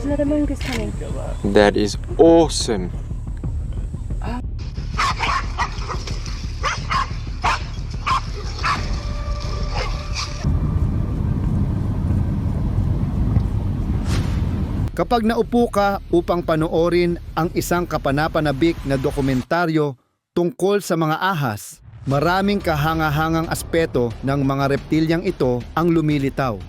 There's another mongoose coming. That is awesome. Kapag naupo ka upang panoorin ang isang kapanapanabik na dokumentaryo tungkol sa mga ahas, maraming kahanga-hangang aspeto ng mga reptilyang ito ang lumilitaw.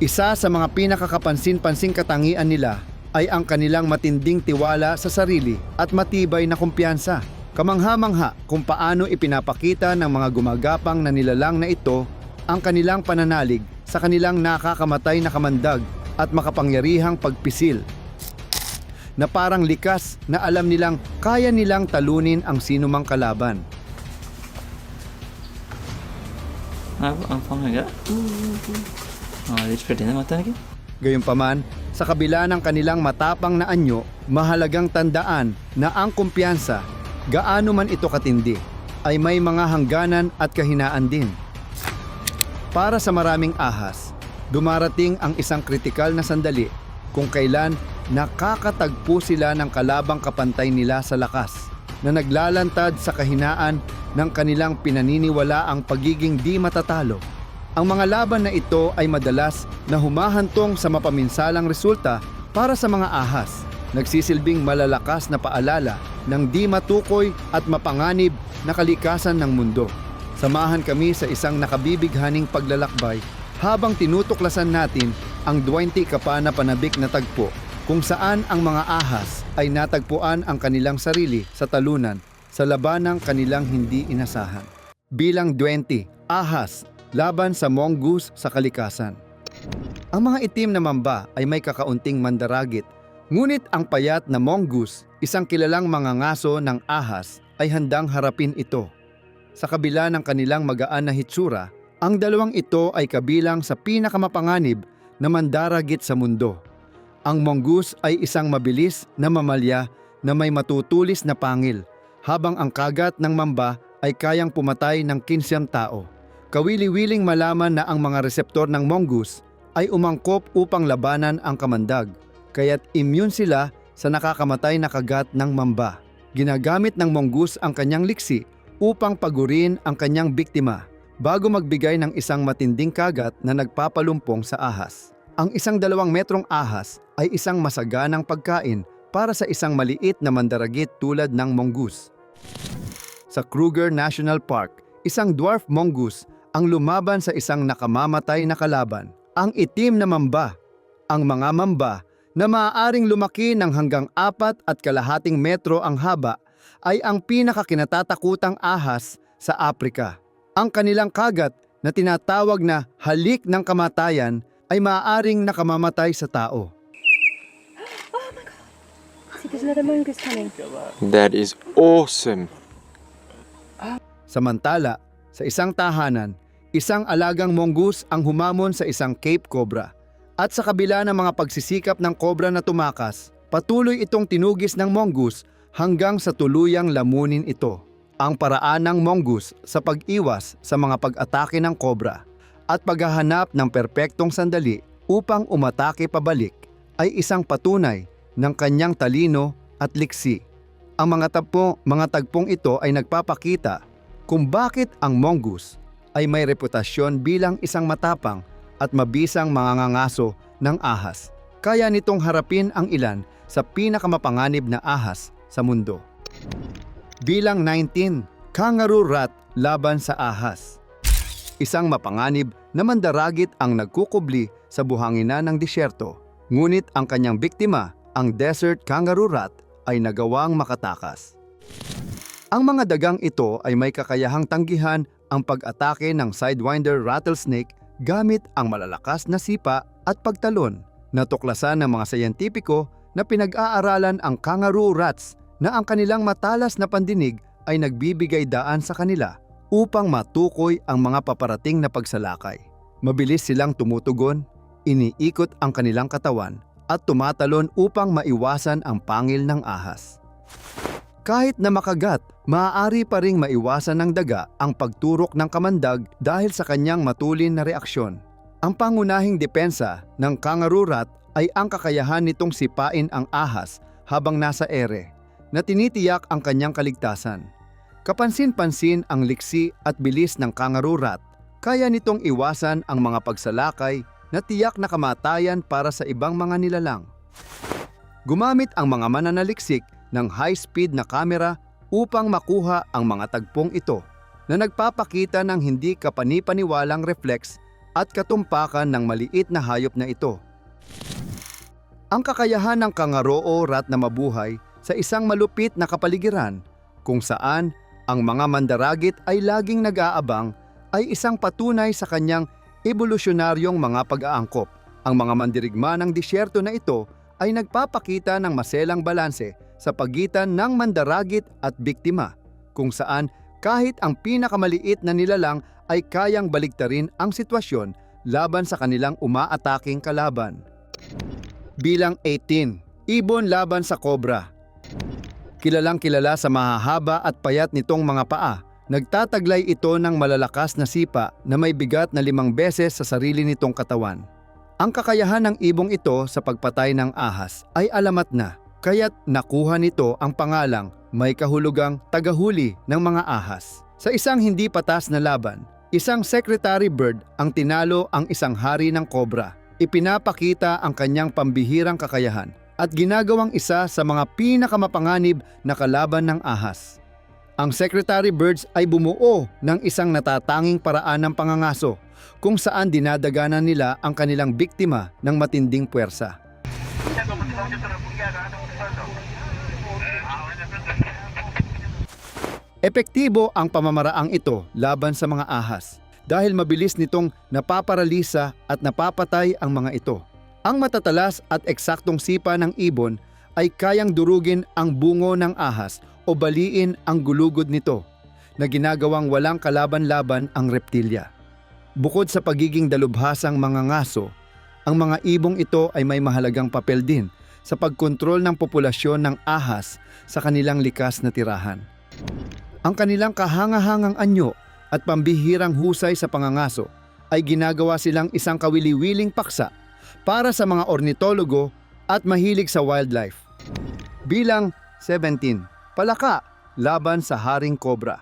Isa sa mga pinakakapansin-pansing katangian nila ay ang kanilang matinding tiwala sa sarili at matibay na kumpiyansa. Kamangha-mangha kung paano ipinapakita ng mga gumagapang na nilalang na ito ang kanilang pananalig sa kanilang nakakamatay na kamandag at makapangyarihang pagpisil, na parang likas na alam nilang kaya nilang talunin ang sinumang kalaban. Ang pangaga? It's pretty na mata na. Gayunpaman, sa kabila ng kanilang matapang na anyo, mahalagang tandaan na ang kumpiyansa, gaano man ito katindi, ay may mga hangganan at kahinaan din. Para sa maraming ahas, dumarating ang isang kritikal na sandali kung kailan nakakatagpo sila ng kalabang kapantay nila sa lakas, na naglalantad sa kahinaan ng kanilang pinaniniwala ang pagiging di matatalo. Ang mga laban na ito ay madalas na humahantong sa mapaminsalang resulta para sa mga ahas, nagsisilbing malalakas na paalala ng di matukoy at mapanganib na kalikasan ng mundo. Samahan kami sa isang nakabibighaning paglalakbay habang tinutuklasan natin ang 20 kapanapanabik na tagpo kung saan ang mga ahas ay natagpuan ang kanilang sarili sa talunan sa labanang kanilang hindi inasahan. Bilang 20, ahas laban sa mongoose sa kalikasan. Ang mga itim na mamba ay may kakaunting mandaragit, ngunit ang payat na mongoose, isang kilalang mangangaso ng ahas, ay handang harapin ito. Sa kabila ng kanilang magaan na hitsura, ang dalawang ito ay kabilang sa pinakamapanganib na mandaragit sa mundo. Ang mongoose ay isang mabilis na mamalya na may matutulis na pangil, habang ang kagat ng mamba ay kayang pumatay ng 15 tao. Kawili-wiling malaman na ang mga reseptor ng mongoose ay umangkop upang labanan ang kamandag, kaya't immune sila sa nakakamatay na kagat ng mamba. Ginagamit ng mongoose ang kanyang liksi upang pagurin ang kanyang biktima bago magbigay ng isang matinding kagat na nagpapalumpong sa ahas. Ang isang 2 metrong ahas ay isang masaganang pagkain para sa isang maliit na mandaragit tulad ng mongoose. Sa Kruger National Park, isang dwarf mongoose ang lumaban sa isang nakamamatay na kalaban, ang itim na mamba. Ang mga mamba na maaaring lumaki ng hanggang 4.5 metro ang haba ay ang pinakakinatatakutang ahas sa Aprika. Ang kanilang kagat na tinatawag na halik ng kamatayan ay maaaring nakamamatay sa tao. Oh my god. See, there's another mongoose coming. That is awesome. Samantala, sa isang tahanan, isang alagang mongoose ang humamon sa isang Cape Cobra. At sa kabila ng mga pagsisikap ng kobra na tumakas, patuloy itong tinugis ng mongoose hanggang sa tuluyang lamunin ito. Ang paraan ng mongoose sa pag-iwas sa mga pag-atake ng kobra at paghahanap ng perpektong sandali upang umatake pabalik ay isang patunay ng kanyang talino at liksi. Ang mga tagpong ito ay nagpapakita kung bakit ang mongoose ay may reputasyon bilang isang matapang at mabisang mangangaso ng ahas. Kaya nitong harapin ang ilan sa pinakamapanganib na ahas sa mundo. Bilang 19, kangaroo rat laban sa ahas. Isang mapanganib na mandaragit ang nagkukubli sa buhanginan ng disyerto. Ngunit ang kanyang biktima, ang desert kangaroo rat, ay nagawang makatakas. Ang mga dagang ito ay may kakayahang tanggihan ang pag-atake ng sidewinder rattlesnake gamit ang malalakas na sipa at pagtalon. Natuklasan ng mga sayentipiko na pinag-aaralan ang kangaroo rats na ang kanilang matalas na pandinig ay nagbibigay daan sa kanila upang matukoy ang mga paparating na pagsalakay. Mabilis silang tumutugon, iniikot ang kanilang katawan at tumatalon upang maiwasan ang pangil ng ahas. Kahit na makagat, maaari pa ring maiwasan ng daga ang pagturok ng kamandag dahil sa kanyang matulin na reaksyon. Ang pangunahing depensa ng kangaroo rat ay ang kakayahan nitong sipain ang ahas habang nasa ere, na tinitiyak ang kanyang kaligtasan. Kapansin-pansin ang liksi at bilis ng kangaroo rat, kaya nitong iwasan ang mga pagsalakay na tiyak na kamatayan para sa ibang mga nilalang. Gumamit ang mga mananaliksik ng high-speed na kamera upang makuha ang mga tagpong ito na nagpapakita ng hindi kapani-paniwalang reflex at katumpakan ng maliit na hayop na ito. Ang kakayahan ng kangaroo rat na mabuhay sa isang malupit na kapaligiran kung saan ang mga mandaragit ay laging nag-aabang ay isang patunay sa kanyang evolusyonaryong mga pag-aangkop. Ang mga mandirigma ng disyerto na ito ay nagpapakita ng maselang balanse sa pagitan ng mandaragit at biktima, kung saan kahit ang pinakamaliit na nilalang ay kayang baliktarin ang sitwasyon laban sa kanilang umaataking kalaban. Bilang 18, ibon laban sa kobra. Kilalang kilala sa mahahaba at payat nitong mga paa. Nagtataglay ito ng malalakas na sipa na may bigat na 5 beses sa sarili nitong katawan. Ang kakayahan ng ibong ito sa pagpatay ng ahas ay alamat na, kaya't nakuha nito ang pangalang may kahulugang tagahuli ng mga ahas. Sa isang hindi patas na laban, isang secretary bird ang tinalo ang isang hari ng kobra. Ipinapakita ang kanyang pambihirang kakayahan at ginagawang isa sa mga pinakamapanganib na kalaban ng ahas. Ang secretary birds ay bumuo ng isang natatanging paraan ng pangangaso kung saan dinadaganan nila ang kanilang biktima ng matinding puwersa. Epektibo ang pamamaraang ito laban sa mga ahas dahil mabilis nitong napaparalisa at napapatay ang mga ito. Ang matatalas at eksaktong sipa ng ibon ay kayang durugin ang bungo ng ahas o baliin ang gulugod nito na ginagawang walang kalaban-laban ang reptilya. Bukod sa pagiging dalubhasang mga ngaso, ang mga ibong ito ay may mahalagang papel din sa pagkontrol ng populasyon ng ahas sa kanilang likas na tirahan. Ang kanilang kahangahangang anyo at pambihirang husay sa pangangaso ay ginagawa silang isang kawili-wiling paksa para sa mga ornitologo at mahilig sa wildlife. Bilang 17, palaka laban sa haring kobra.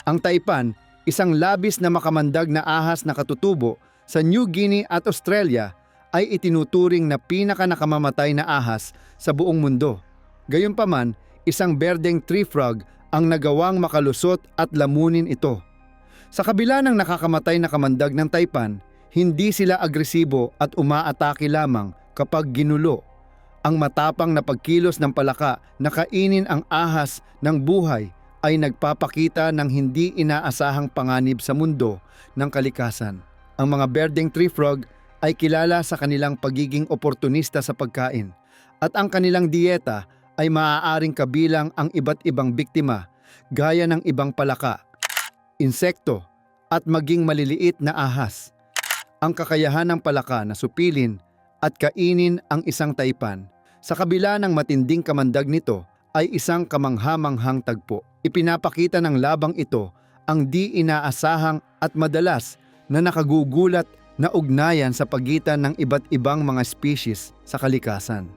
Ang taipan, isang labis na makamandag na ahas na katutubo sa New Guinea at Australia, ay itinuturing na pinaka-nakamamatay na ahas sa buong mundo. Gayunpaman, isang berdeng tree frog ang nagawang makalusot at lamunin ito. Sa kabila ng nakakamatay na kamandag ng taipan, hindi sila agresibo at umaatake lamang kapag ginulo. Ang matapang na pagkilos ng palaka na kainin ang ahas ng buhay ay nagpapakita ng hindi inaasahang panganib sa mundo ng kalikasan. Ang mga berdeng tree frog ay kilala sa kanilang pagiging oportunista sa pagkain at ang kanilang dieta ay maaaring kabilang ang iba't ibang biktima gaya ng ibang palaka, insekto at maging maliliit na ahas. Ang kakayahan ng palaka na supilin at kainin ang isang taipan sa kabila ng matinding kamandag nito ay isang kamangha-manghang tagpo. Ipinapakita ng labang ito ang di inaasahang at madalas na nakagugulat na ugnayan sa pagitan ng iba't ibang mga species sa kalikasan.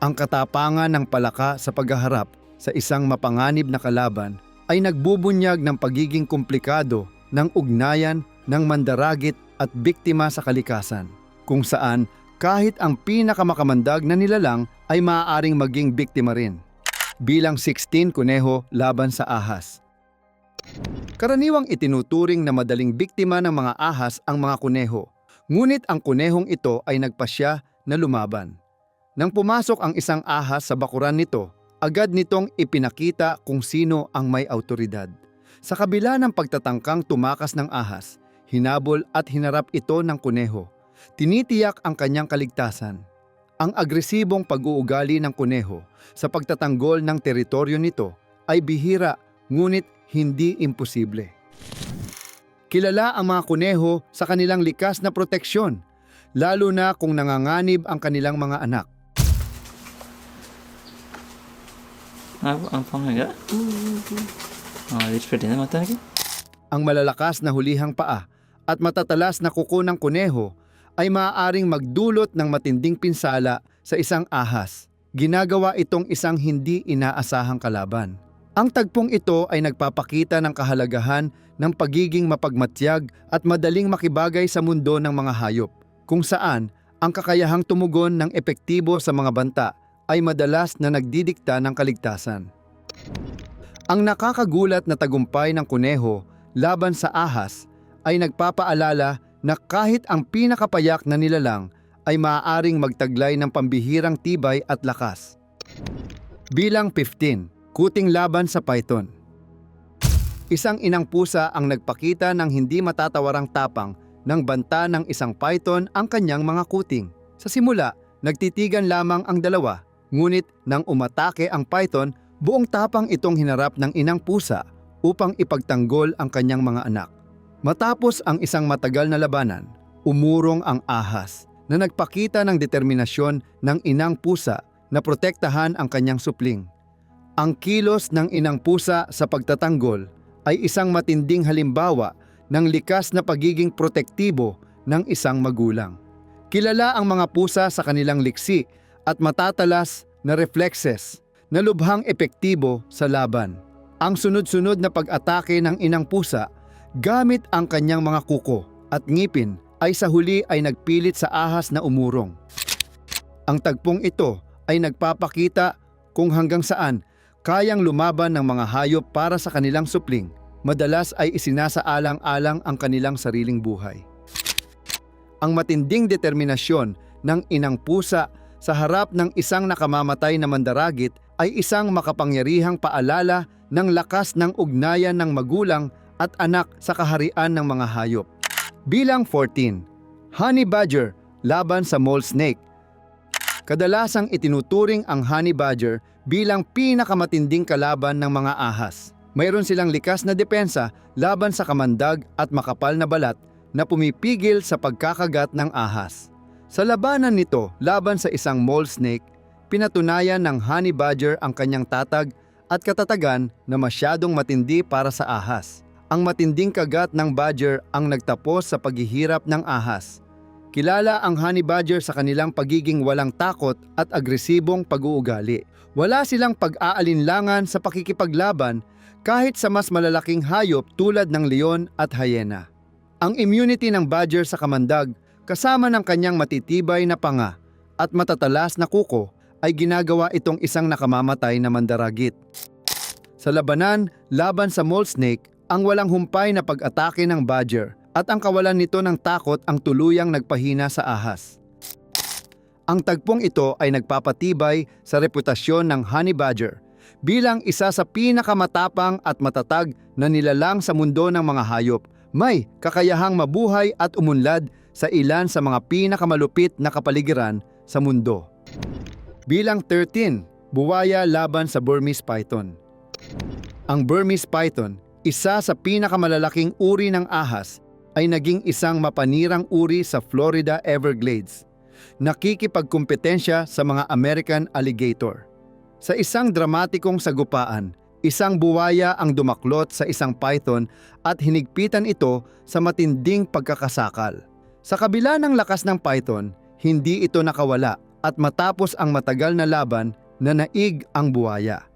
Ang katapangan ng palaka sa paghaharap sa isang mapanganib na kalaban ay nagbubunyag ng pagiging komplikado ng ugnayan ng mandaragit at biktima sa kalikasan, kung saan kahit ang pinakamakamandag na nilalang ay maaaring maging biktima rin. Bilang 16, kuneho laban sa ahas. Karaniwang itinuturing na madaling biktima ng mga ahas ang mga kuneho, ngunit ang kunehong ito ay nagpasya na lumaban. Nang pumasok ang isang ahas sa bakuran nito, agad nitong ipinakita kung sino ang may awtoridad. Sa kabila ng pagtatangkang tumakas ng ahas, hinabol at hinarap ito ng kuneho. Tinitiyak ang kanyang kaligtasan. Ang agresibong pag-uugali ng kuneho sa pagtatanggol ng teritoryo nito ay bihira ngunit hindi imposible. Kilala ang mga kuneho sa kanilang likas na proteksyon, lalo na kung nanganganib ang kanilang mga anak. Ang panghaga? Let's pretend na mata lagi. Ang malalakas na hulihang paa at matatalas na kuko ng kuneho ay maaaring magdulot ng matinding pinsala sa isang ahas. Ginagawa itong isang hindi inaasahang kalaban. Ang tagpong ito ay nagpapakita ng kahalagahan ng pagiging mapagmatyag at madaling makibagay sa mundo ng mga hayop, kung saan ang kakayahang tumugon ng epektibo sa mga banta ay madalas na nagdidikta ng kaligtasan. Ang nakakagulat na tagumpay ng kuneho laban sa ahas ay nagpapaalala na kahit ang pinakapayak na nilalang ay maaaring magtaglay ng pambihirang tibay at lakas. Bilang 15, kuting laban sa python. Isang inang pusa ang nagpakita ng hindi matatawarang tapang ng banta ng isang python ang kanyang mga kuting. Sa simula, nagtitigan lamang ang dalawa, ngunit nang umatake ang python, buong tapang itong hinarap ng inang pusa upang ipagtanggol ang kanyang mga anak. Matapos ang isang matagal na labanan, umurong ang ahas na nagpakita ng determinasyon ng inang pusa na protektahan ang kanyang supling. Ang kilos ng inang pusa sa pagtatanggol ay isang matinding halimbawa ng likas na pagiging protektibo ng isang magulang. Kilala ang mga pusa sa kanilang liksi at matatalas na reflexes na lubhang epektibo sa laban. Ang sunod-sunod na pag-atake ng inang pusa gamit ang kanyang mga kuko at ngipin ay sa huli ay nagpilit sa ahas na umurong. Ang tagpong ito ay nagpapakita kung hanggang saan kayang lumaban ng mga hayop para sa kanilang supling. Madalas ay isinasaalang-alang ang kanilang sariling buhay. Ang matinding determinasyon ng inang pusa sa harap ng isang nakamamatay na mandaragit ay isang makapangyarihang paalala ng lakas ng ugnayan ng magulang at anak sa kaharian ng mga hayop. Bilang 14, honey badger laban sa mole snake. Kadalasang itinuturing ang honey badger bilang pinakamatinding kalaban ng mga ahas. Mayroon silang likas na depensa laban sa kamandag at makapal na balat na pumipigil sa pagkakagat ng ahas. Sa labanan nito laban sa isang mole snake, pinatunayan ng honey badger ang kanyang tatag at katatagan na masyadong matindi para sa ahas. Ang matinding kagat ng badger ang nagtapos sa paghihirap ng ahas. Kilala ang honey badger sa kanilang pagiging walang takot at agresibong pag-uugali. Wala silang pag-aalinlangan sa pakikipaglaban kahit sa mas malalaking hayop tulad ng leon at hyena. Ang immunity ng badger sa kamandag kasama ng kanyang matitibay na panga at matatalas na kuko ay ginagawa itong isang nakamamatay na mandaragit. Sa labanan laban sa mole snake, ang walang humpay na pag-atake ng badger at ang kawalan nito ng takot ang tuluyang nagpahina sa ahas. Ang tagpong ito ay nagpapatibay sa reputasyon ng honey badger bilang isa sa pinakamatapang at matatag na nilalang sa mundo ng mga hayop. May kakayahang mabuhay at umunlad sa ilan sa mga pinakamalupit na kapaligiran sa mundo. Bilang 13, buwaya laban sa Burmese python. Ang Burmese python, isa sa pinakamalalaking uri ng ahas, ay naging isang mapanirang uri sa Florida Everglades. Nakikipagkumpetensya sa mga American alligator. Sa isang dramatikong sagupaan, isang buwaya ang dumaklot sa isang python at hinigpitan ito sa matinding pagkakasakal. Sa kabila ng lakas ng python, hindi ito nakawala at matapos ang matagal na laban, nanaig ang buwaya.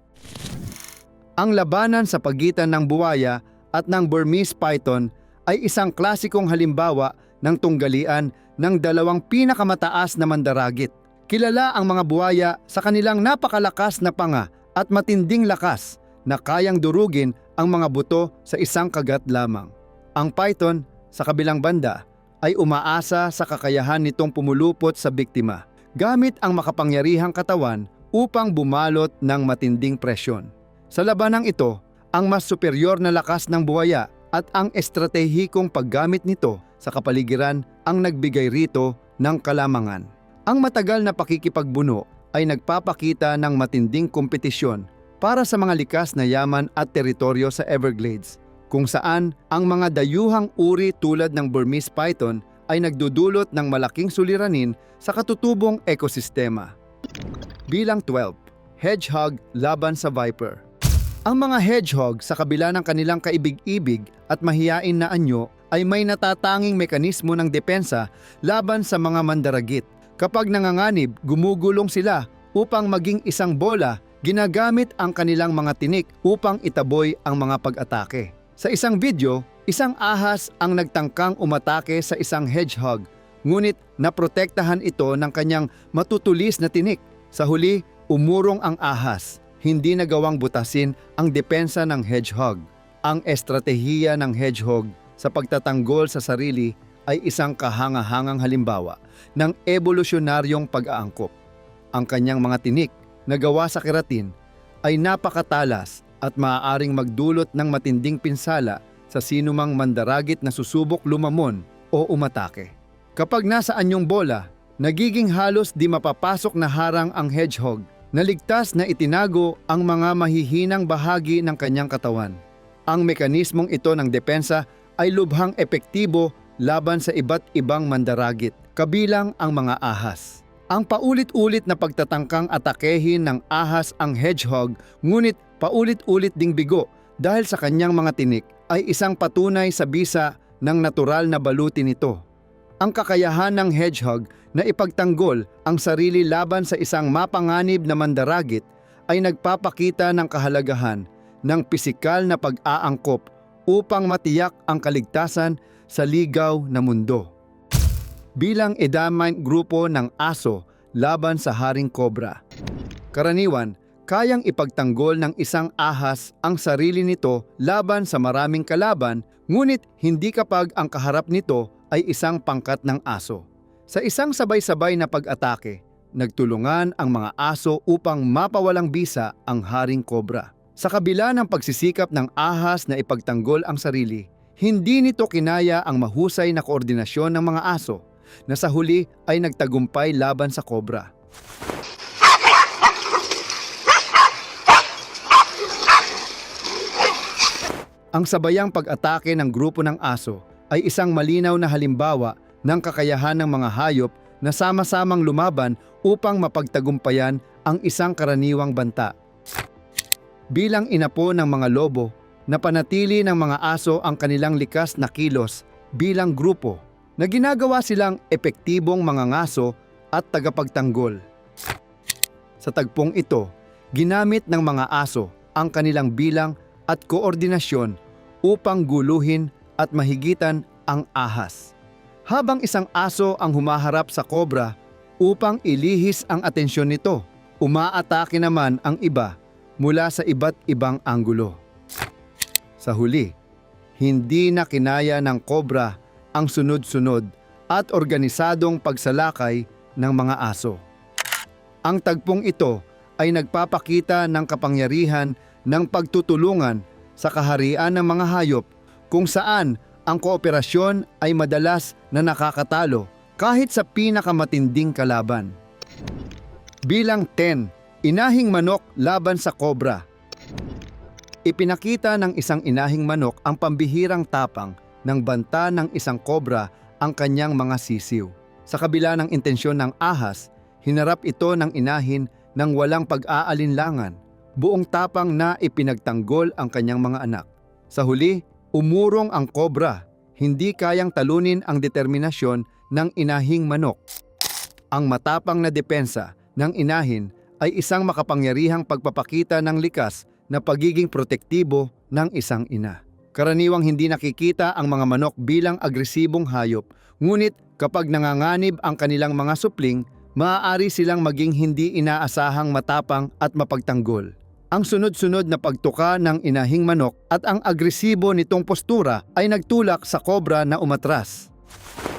Ang labanan sa pagitan ng buwaya at ng Burmese python ay isang klasikong halimbawa ng tunggalian ng dalawang pinakamataas na mandaragit. Kilala ang mga buwaya sa kanilang napakalakas na panga at matinding lakas na kayang durugin ang mga buto sa isang kagat lamang. Ang python, sa kabilang banda, ay umaasa sa kakayahan nitong pumulupot sa biktima gamit ang makapangyarihang katawan upang bumalot ng matinding presyon. Sa labanang ito, ang mas superior na lakas ng buwaya at ang estratehikong paggamit nito sa kapaligiran ang nagbigay rito ng kalamangan. Ang matagal na pakikipagbuno ay nagpapakita ng matinding kompetisyon para sa mga likas na yaman at teritoryo sa Everglades, kung saan ang mga dayuhang uri tulad ng Burmese python ay nagdudulot ng malaking suliranin sa katutubong ekosistema. Bilang 12, hedgehog laban sa viper. Ang mga hedgehog sa kabila ng kanilang kaibig-ibig at mahiyain na anyo ay may natatanging mekanismo ng depensa laban sa mga mandaragit. Kapag nanganganib, gumugulong sila upang maging isang bola, ginagamit ang kanilang mga tinik upang itaboy ang mga pag-atake. Sa isang video, isang ahas ang nagtangkang umatake sa isang hedgehog, ngunit naprotektahan ito ng kanyang matutulis na tinik. Sa huli, umurong ang ahas. Hindi nagawang butasin ang depensa ng hedgehog. Ang estratehiya ng hedgehog sa pagtatanggol sa sarili ay isang kahangahangang halimbawa ng evolusyonaryong pag-aangkop. Ang kanyang mga tinik na gawa sa keratin ay napakatalas at maaaring magdulot ng matinding pinsala sa sinumang mandaragit na susubok lumamon o umatake. Kapag nasa anyong bola, nagiging halos di mapapasok na harang ang hedgehog na ligtas na itinago ang mga mahihinang bahagi ng kanyang katawan. Ang mekanismong ito ng depensa ay lubhang epektibo laban sa iba't ibang mandaragit, kabilang ang mga ahas. Ang paulit-ulit na pagtatangkang atakehin ng ahas ang hedgehog, ngunit paulit-ulit ding bigo dahil sa kanyang mga tinik, ay isang patunay sa bisa ng natural na baluti nito. Ang kakayahan ng hedgehog na ipagtanggol ang sarili laban sa isang mapanganib na mandaragit ay nagpapakita ng kahalagahan ng pisikal na pag-aangkop upang matiyak ang kaligtasan sa ligaw na mundo. Bilang edamine grupo ng aso laban sa haring kobra, karaniwan, kayang ipagtanggol ng isang ahas ang sarili nito laban sa maraming kalaban, ngunit hindi kapag ang kaharap nito ay isang pangkat ng aso. Sa isang sabay-sabay na pag-atake, nagtulungan ang mga aso upang mapawalang bisa ang haring kobra. Sa kabila ng pagsisikap ng ahas na ipagtanggol ang sarili, hindi nito kinaya ang mahusay na koordinasyon ng mga aso na sa huli ay nagtagumpay laban sa kobra. Ang sabayang pag-atake ng grupo ng aso ay isang malinaw na halimbawa ng kakayahan ng mga hayop na sama-samang lumaban upang mapagtagumpayan ang isang karaniwang banta. Bilang inapo ng mga lobo, napanatili ng mga aso ang kanilang likas na kilos bilang grupo na ginagawa silang epektibong mangangaso at tagapagtanggol. Sa tagpong ito, ginamit ng mga aso ang kanilang bilang at koordinasyon upang guluhin at mahigitan ang ahas. Habang isang aso ang humaharap sa kobra upang ilihis ang atensyon nito, umaatake naman ang iba mula sa iba't ibang anggulo. Sa huli, hindi na kinaya ng kobra ang sunod-sunod at organisadong pagsalakay ng mga aso. Ang tagpong ito ay nagpapakita ng kapangyarihan ng pagtutulungan sa kaharian ng mga hayop kung saan ang kooperasyon ay madalas na nakakatalo kahit sa pinakamatinding kalaban. Bilang 10, inahing manok laban sa kobra. Ipinakita ng isang inahing manok ang pambihirang tapang ng banta ng isang kobra ang kanyang mga sisiw. Sa kabila ng intensyon ng ahas, hinarap ito ng inahin ng walang pag-aalinlangan. Buong tapang na ipinagtanggol ang kanyang mga anak. Sa huli, umurong ang kobra, hindi kayang talunin ang determinasyon ng inahing manok. Ang matapang na depensa ng inahin ay isang makapangyarihang pagpapakita ng likas na pagiging protektibo ng isang ina. Karaniwang hindi nakikita ang mga manok bilang agresibong hayop, ngunit kapag nanganganib ang kanilang mga supling, maaari silang maging hindi inaasahang matapang at mapagtanggol. Ang sunod-sunod na pagtuka ng inahing manok at ang agresibo nitong postura ay nagtulak sa kobra na umatras.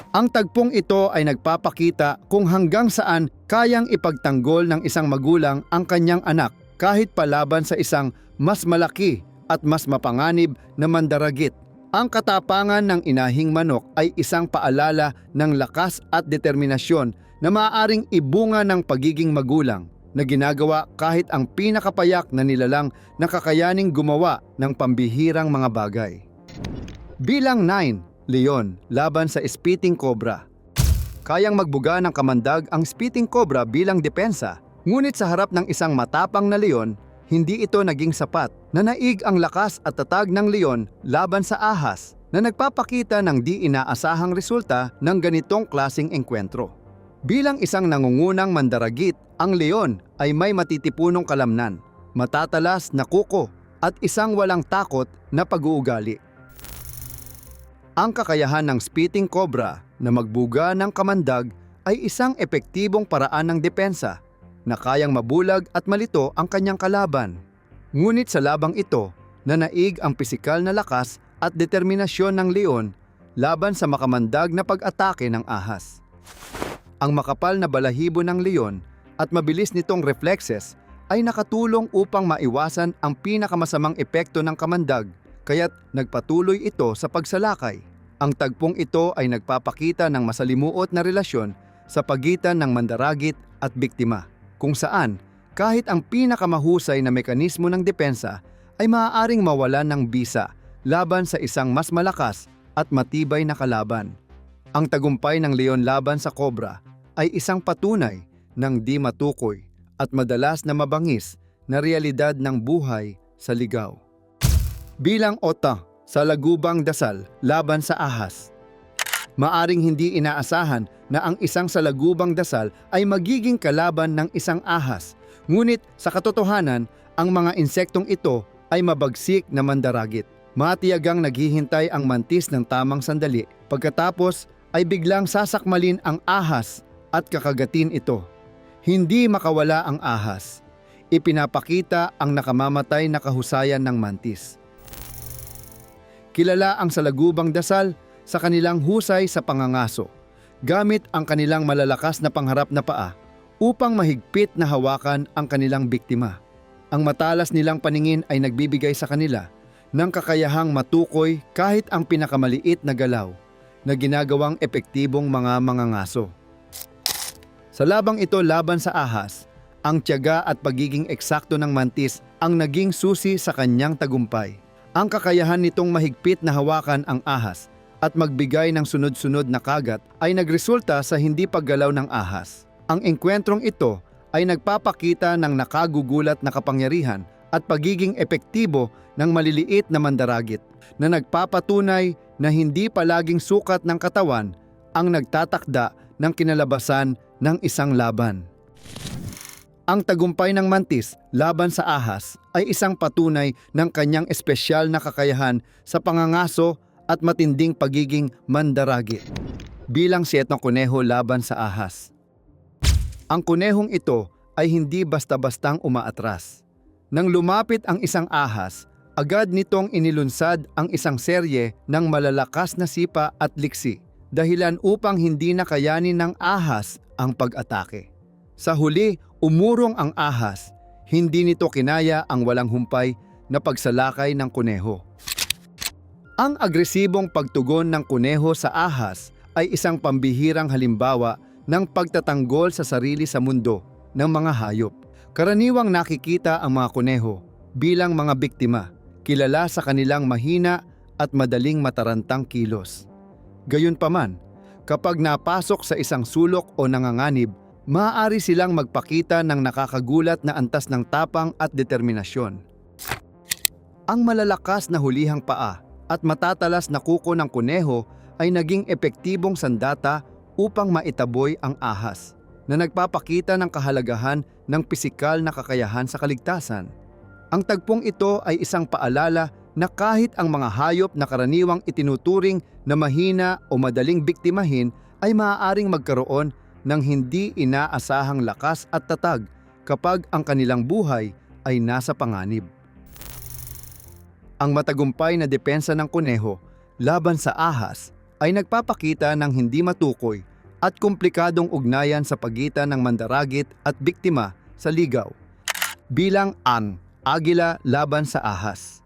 Ang tagpong ito ay nagpapakita kung hanggang saan kayang ipagtanggol ng isang magulang ang kanyang anak kahit palaban sa isang mas malaki at mas mapanganib na mandaragit. Ang katapangan ng inahing manok ay isang paalala ng lakas at determinasyon na maaaring ibunga ng pagiging magulang na ginagawa kahit ang pinakapayak na nilalang na kakayaning gumawa ng pambihirang mga bagay. Bilang 9, leon laban sa spitting cobra. Kayang magbuga ng kamandag ang spitting cobra bilang depensa, ngunit sa harap ng isang matapang na leon, hindi ito naging sapat. Nanaig ang lakas at tatag ng leon laban sa ahas na nagpapakita ng di inaasahang resulta ng ganitong klasing engkwentro. Bilang isang nangungunang mandaragit, ang leon ay may matitipunong kalamnan, matatalas na kuko at isang walang takot na pag-uugali. Ang kakayahan ng spitting cobra na magbuga ng kamandag ay isang epektibong paraan ng depensa na kayang mabulag at malito ang kanyang kalaban. Ngunit sa labang ito, nanaig ang pisikal na lakas at determinasyon ng leon laban sa makamandag na pag-atake ng ahas. Ang makapal na balahibo ng leon at mabilis nitong reflexes ay nakatulong upang maiwasan ang pinakamasamang epekto ng kamandag, kaya't nagpatuloy ito sa pagsalakay. Ang tagpong ito ay nagpapakita ng masalimuot na relasyon sa pagitan ng mandaragit at biktima, kung saan kahit ang pinakamahusay na mekanismo ng depensa ay maaaring mawalan ng bisa laban sa isang mas malakas at matibay na kalaban. Ang tagumpay ng leon laban sa kobra ay isang patunay ng di matukoy at madalas na mabangis na realidad ng buhay sa ligaw. Bilang ota sa lagubang dasal laban sa ahas, maaring hindi inaasahan na ang isang salagubang dasal ay magiging kalaban ng isang ahas. Ngunit sa katotohanan, ang mga insektong ito ay mabagsik na mandaragit. Matiyagang naghihintay ang mantis ng tamang sandali. Pagkatapos ay biglang sasakmalin ang ahas at kakagatin ito. Hindi makawala ang ahas. Ipinapakita ang nakamamatay na kahusayan ng mantis. Kilala ang salagubang dasal sa kanilang husay sa pangangaso, gamit ang kanilang malalakas na pangharap na paa upang mahigpit na hawakan ang kanilang biktima. Ang matalas nilang paningin ay nagbibigay sa kanila ng kakayahang matukoy kahit ang pinakamaliit na galaw na ginagawang epektibong mga mangangaso. Sa labang ito laban sa ahas, ang tiyaga at pagiging eksakto ng mantis ang naging susi sa kanyang tagumpay. Ang kakayahan nitong mahigpit na hawakan ang ahas at magbigay ng sunod-sunod na kagat ay nagresulta sa hindi paggalaw ng ahas. Ang engkwentrong ito ay nagpapakita ng nakagugulat na kapangyarihan at pagiging epektibo ng maliliit na mandaragit na nagpapatunay na hindi palaging sukat ng katawan ang nagtatakda ng kinalabasan ng isang laban. Ang tagumpay ng mantis laban sa ahas ay isang patunay ng kanyang espesyal na kakayahan sa pangangaso at matinding pagiging mandaragit bilang siyetong kuneho laban sa ahas. Ang kunehong ito ay hindi basta-bastang umaatras. Nang lumapit ang isang ahas, agad nitong inilunsad ang isang serye ng malalakas na sipa at liksi, dahilan upang hindi na kayanin ng ahas ang pag-atake. Sa huli, umurong ang ahas, hindi nito kinaya ang walang humpay na pagsalakay ng kuneho. Ang agresibong pagtugon ng kuneho sa ahas ay isang pambihirang halimbawa ng pagtatanggol sa sarili sa mundo ng mga hayop. Karaniwang nakikita ang mga kuneho bilang mga biktima, kilala sa kanilang mahina at madaling matarantang kilos. Gayunpaman, kapag napasok sa isang sulok o nanganganib, maaari silang magpakita ng nakakagulat na antas ng tapang at determinasyon. Ang malalakas na hulihang paa at matatalas na kuko ng kuneho ay naging epektibong sandata upang maitaboy ang ahas, na nagpapakita ng kahalagahan ng pisikal na kakayahan sa kaligtasan. Ang tagpong ito ay isang paalala na kahit ang mga hayop na karaniwang itinuturing na mahina o madaling biktimahin ay maaaring magkaroon ng hindi inaasahang lakas at tatag kapag ang kanilang buhay ay nasa panganib. Ang matagumpay na depensa ng kuneho laban sa ahas ay nagpapakita ng hindi matukoy at komplikadong ugnayan sa pagitan ng mandaragit at biktima sa ligaw, bilang ang agila laban sa ahas.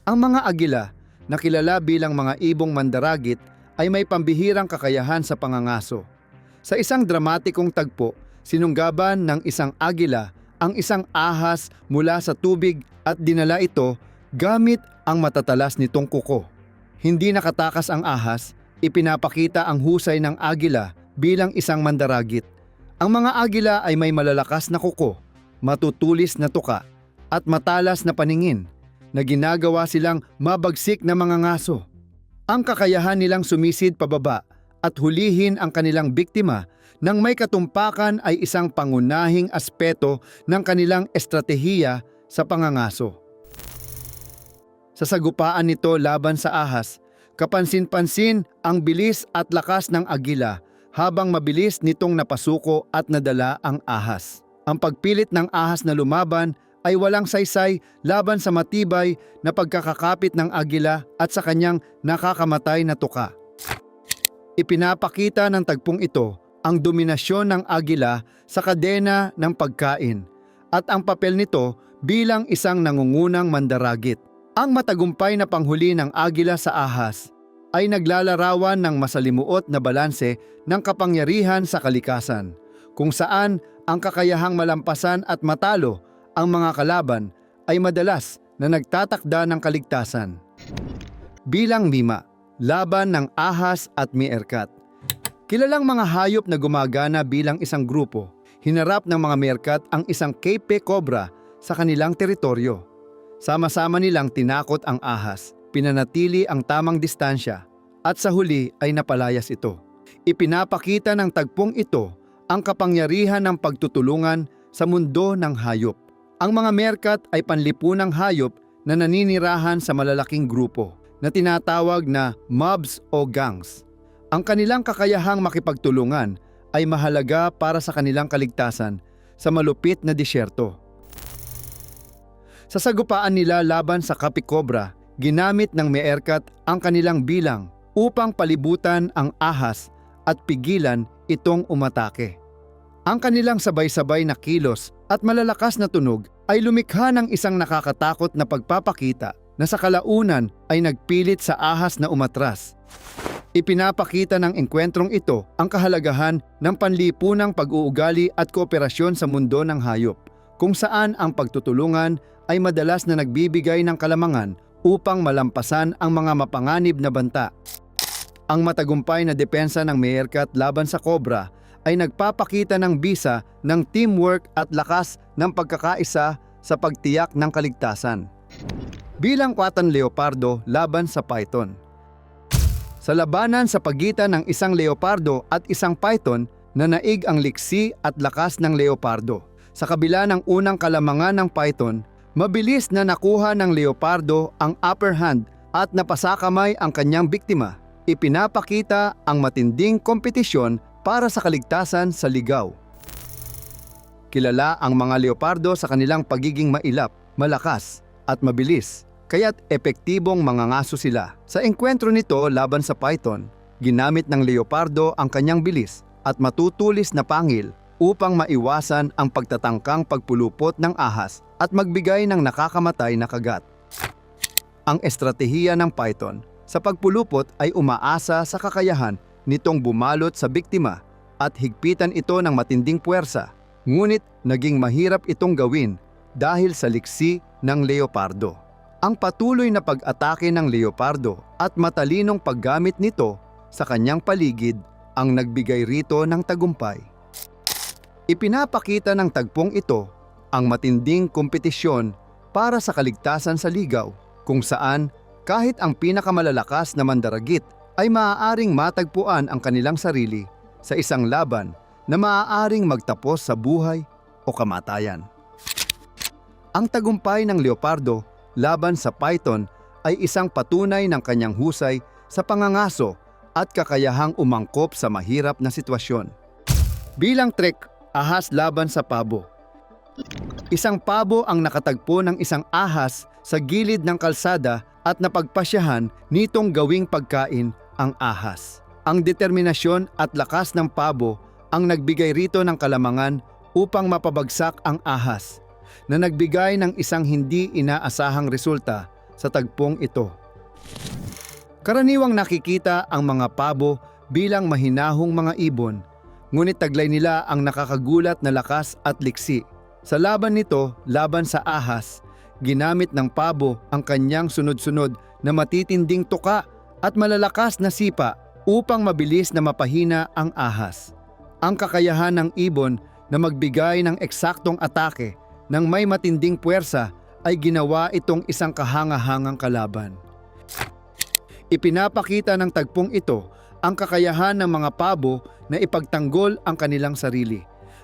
Ang mga agila na kilala bilang mga ibong mandaragit ay may pambihirang kakayahan sa pangangaso. Sa isang dramatikong tagpo, sinunggaban ng isang agila ang isang ahas mula sa tubig at dinala ito gamit ang matatalas nitong kuko. Hindi nakatakas ang ahas, ipinapakita ang husay ng agila bilang isang mandaragit. Ang mga agila ay may malalakas na kuko, matutulis na tuka, at matalas na paningin na ginagawa silang mabagsik na mga ngaso. Ang kakayahan nilang sumisid pababa at hulihin ang kanilang biktima nang may katumpakan ay isang pangunahing aspeto ng kanilang estratehiya sa pangangaso. Sa sagupaan nito laban sa ahas, kapansin-pansin ang bilis at lakas ng agila habang mabilis nitong napasuko at nadala ang ahas. Ang pagpilit ng ahas na lumaban ay walang saysay laban sa matibay na pagkakakapit ng agila at sa kanyang nakakamatay na tuka. Ipinapakita ng tagpong ito ang dominasyon ng agila sa kadena ng pagkain at ang papel nito bilang isang nangungunang mandaragit. Ang matagumpay na panghuli ng agila sa ahas ay naglalarawan ng masalimuot na balanse ng kapangyarihan sa kalikasan, kung saan ang kakayahang malampasan at matalo ang mga kalaban ay madalas na nagtatakda ng kaligtasan. Bilang mima, laban ng ahas at meerkat. Kilalang mga hayop na gumagana bilang isang grupo, hinarap ng mga meerkat ang isang Cape cobra sa kanilang teritoryo. Sama-sama nilang tinakot ang ahas, pinanatili ang tamang distansya, at sa huli ay napalayas ito. Ipinapakita ng tagpong ito ang kapangyarihan ng pagtutulungan sa mundo ng hayop. Ang mga meerkat ay panlipunang hayop na naninirahan sa malalaking grupo na tinatawag na mobs o gangs. Ang kanilang kakayahang makipagtulungan ay mahalaga para sa kanilang kaligtasan sa malupit na disyerto. Sa sagupaan nila laban sa kapikobra, ginamit ng meerkat ang kanilang bilang upang palibutan ang ahas at pigilan itong umatake. Ang kanilang sabay-sabay na kilos at malalakas na tunog ay lumikha ng isang nakakatakot na pagpapakita na sa kalaunan ay nagpilit sa ahas na umatras. Ipinapakita ng engkwentrong ito ang kahalagahan ng panlipunang pag-uugali at kooperasyon sa mundo ng hayop, kung saan ang pagtutulungan ay madalas na nagbibigay ng kalamangan upang malampasan ang mga mapanganib na banta. Ang matagumpay na depensa ng meerkat laban sa cobra ay nagpapakita ng bisa ng teamwork at lakas ng pagkakaisa sa pagtiyak ng kaligtasan. Bilang kwatan leopardo laban sa python. Sa labanan sa pagitan ng isang leopardo at isang python, nanaig ang liksi at lakas ng leopardo. Sa kabila ng unang kalamangan ng python, mabilis na nakuha ng leopardo ang upper hand at napasakamay ang kanyang biktima. Ipinapakita ang matinding kompetisyon para sa kaligtasan sa ligaw. Kilala ang mga leopardo sa kanilang pagiging mailap, malakas at mabilis, kaya't epektibong mangangaso sila. Sa engkwentro nito laban sa python, ginamit ng leopardo ang kanyang bilis at matutulis na pangil upang maiwasan ang pagtatangkang pagpulupot ng ahas at magbigay ng nakakamatay na kagat. Ang estratehiya ng python sa pagpulupot ay umaasa sa kakayahan nitong bumalot sa biktima at higpitan ito ng matinding puwersa, ngunit naging mahirap itong gawin dahil sa liksi ng leopardo. Ang patuloy na pag-atake ng leopardo at matalinong paggamit nito sa kanyang paligid ang nagbigay rito ng tagumpay. Ipinapakita ng tagpong ito ang matinding kompetisyon para sa kaligtasan sa ligaw, kung saan kahit ang pinakamalalakas na mandaragit ay maaaring matagpuan ang kanilang sarili sa isang laban na maaaring magtapos sa buhay o kamatayan. Ang tagumpay ng leopardo laban sa python ay isang patunay ng kanyang husay sa pangangaso at kakayahang umangkop sa mahirap na sitwasyon. Bilang trek, ahas laban sa pabo. Isang pabo ang nakatagpo ng isang ahas sa gilid ng kalsada at napagpasyahan nitong gawing pagkain ang ahas. Ang determinasyon at lakas ng pabo ang nagbigay rito ng kalamangan upang mapabagsak ang ahas, na nagbigay ng isang hindi inaasahang resulta sa tagpong ito. Karaniwang nakikita ang mga pabo bilang mahinahong mga ibon, ngunit taglay nila ang nakakagulat na lakas at liksi. Sa laban nito, laban sa ahas, ginamit ng pabo ang kanyang sunod-sunod na matitinding tuka at malalakas na sipa upang mabilis na mapahina ang ahas. Ang kakayahan ng ibon na magbigay ng eksaktong atake ng may matinding puwersa ay ginawa itong isang kahanga-hangang kalaban. Ipinapakita ng tagpong ito ang kakayahan ng mga pabo na ipagtanggol ang kanilang sarili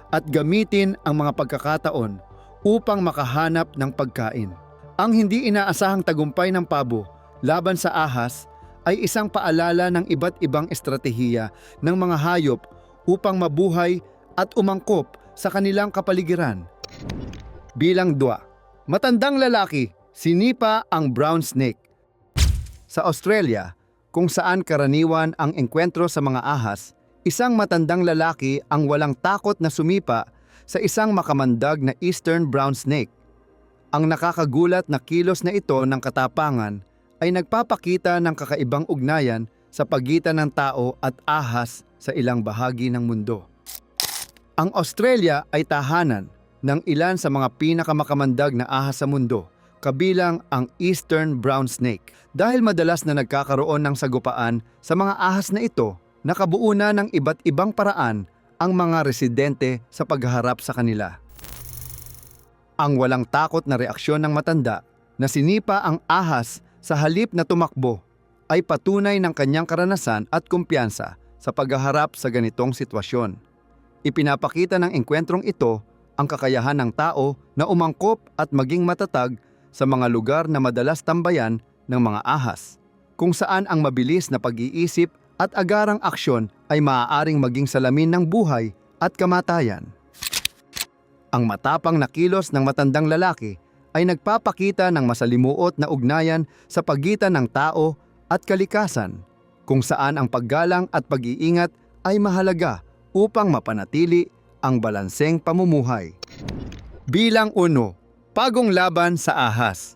at gamitin ang mga pagkakataon upang makahanap ng pagkain. Ang hindi inaasahang tagumpay ng pabo laban sa ahas ay isang paalala ng iba't ibang estratehiya ng mga hayop upang mabuhay at umangkop sa kanilang kapaligiran. Bilang 2, matandang lalaki, sinipa ang brown snake. Sa Australia, kung saan karaniwan ang engkwentro sa mga ahas, isang matandang lalaki ang walang takot na sumipa sa isang makamandag na eastern brown snake. Ang nakakagulat na kilos na ito ng katapangan ay nagpapakita ng kakaibang ugnayan sa pagitan ng tao at ahas sa ilang bahagi ng mundo. Ang Australia ay tahanan ng ilan sa mga pinakamakamandag na ahas sa mundo, kabilang ang eastern brown snake. Dahil madalas na nagkakaroon ng sagupaan sa mga ahas na ito, nakabuo na ng iba't ibang paraan ang mga residente sa pagharap sa kanila. Ang walang takot na reaksyon ng matanda na sinipa ang ahas sa halip na tumakbo ay patunay ng kanyang karanasan at kumpiyansa sa pagharap sa ganitong sitwasyon. Ipinapakita ng engkwentrong ito ang kakayahan ng tao na umangkop at maging matatag sa mga lugar na madalas tambayan ng mga ahas, kung saan ang mabilis na pag-iisip at agarang aksyon ay maaaring maging salamin ng buhay at kamatayan. Ang matapang na kilos ng matandang lalaki ay nagpapakita ng masalimuot na ugnayan sa pagitan ng tao at kalikasan, kung saan ang paggalang at pag-iingat ay mahalaga upang mapanatili ang balanseng pamumuhay. Bilang 1, pagong laban sa ahas.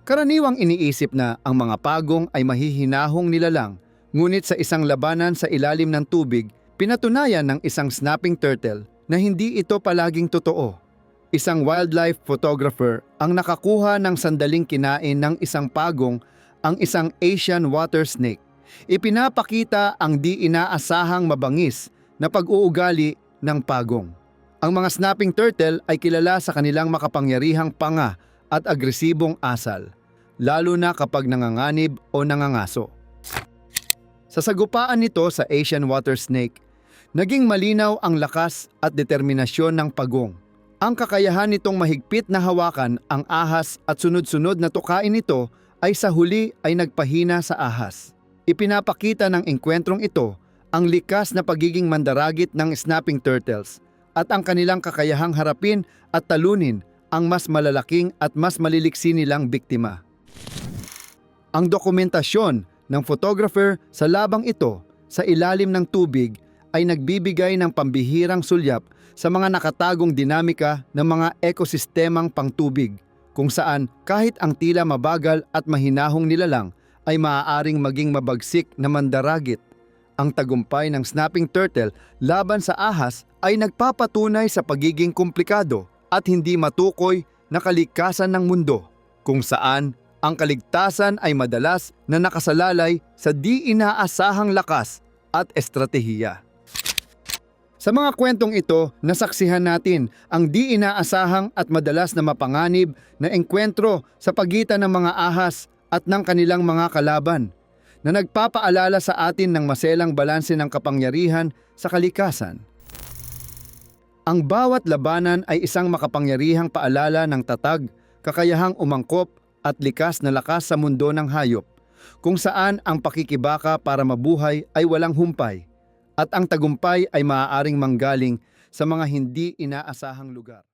Karaniwang iniisip na ang mga pagong ay mahihinahong nilalang, ngunit sa isang labanan sa ilalim ng tubig, pinatunayan ng isang snapping turtle na hindi ito palaging totoo. Isang wildlife photographer ang nakakuha ng sandaling kinain ng isang pagong, ang isang Asian water snake. Ipinapakita ang di inaasahang mabangis na pag-uugali ng pagong. Ang mga snapping turtle ay kilala sa kanilang makapangyarihang panga at agresibong asal, lalo na kapag nanganganib o nangangaso. Sa sagupaan nito sa Asian water snake, naging malinaw ang lakas at determinasyon ng pagong. Ang kakayahan nitong mahigpit na hawakan ang ahas at sunod-sunod na tukain nito ay sa huli ay nagpahina sa ahas. Ipinapakita ng engkwentrong ito ang likas na pagiging mandaragit ng snapping turtles at ang kanilang kakayahang harapin at talunin ang mas malalaking at mas maliliksi nilang biktima. Ang dokumentasyon ng photographer sa labang ito sa ilalim ng tubig ay nagbibigay ng pambihirang sulyap sa mga nakatagong dinamika ng mga ekosistemang pangtubig, kung saan kahit ang tila mabagal at mahinahong nilalang ay maaaring maging mabagsik na mandaragit. Ang tagumpay ng snapping turtle laban sa ahas ay nagpapatunay sa pagiging komplikado at hindi matukoy na kalikasan ng mundo, kung saan ang kaligtasan ay madalas na nakasalalay sa di inaasahang lakas at estratehiya. Sa mga kwentong ito, nasaksihan natin ang di inaasahang at madalas na mapanganib na engkwentro sa pagitan ng mga ahas at ng kanilang mga kalaban, na nagpapaalala sa atin ng maselang balanse ng kapangyarihan sa kalikasan. Ang bawat labanan ay isang makapangyarihang paalala ng tatag, kakayahang umangkop at likas na lakas sa mundo ng hayop, kung saan ang pakikibaka para mabuhay ay walang humpay, at ang tagumpay ay maaaring manggaling sa mga hindi inaasahang lugar.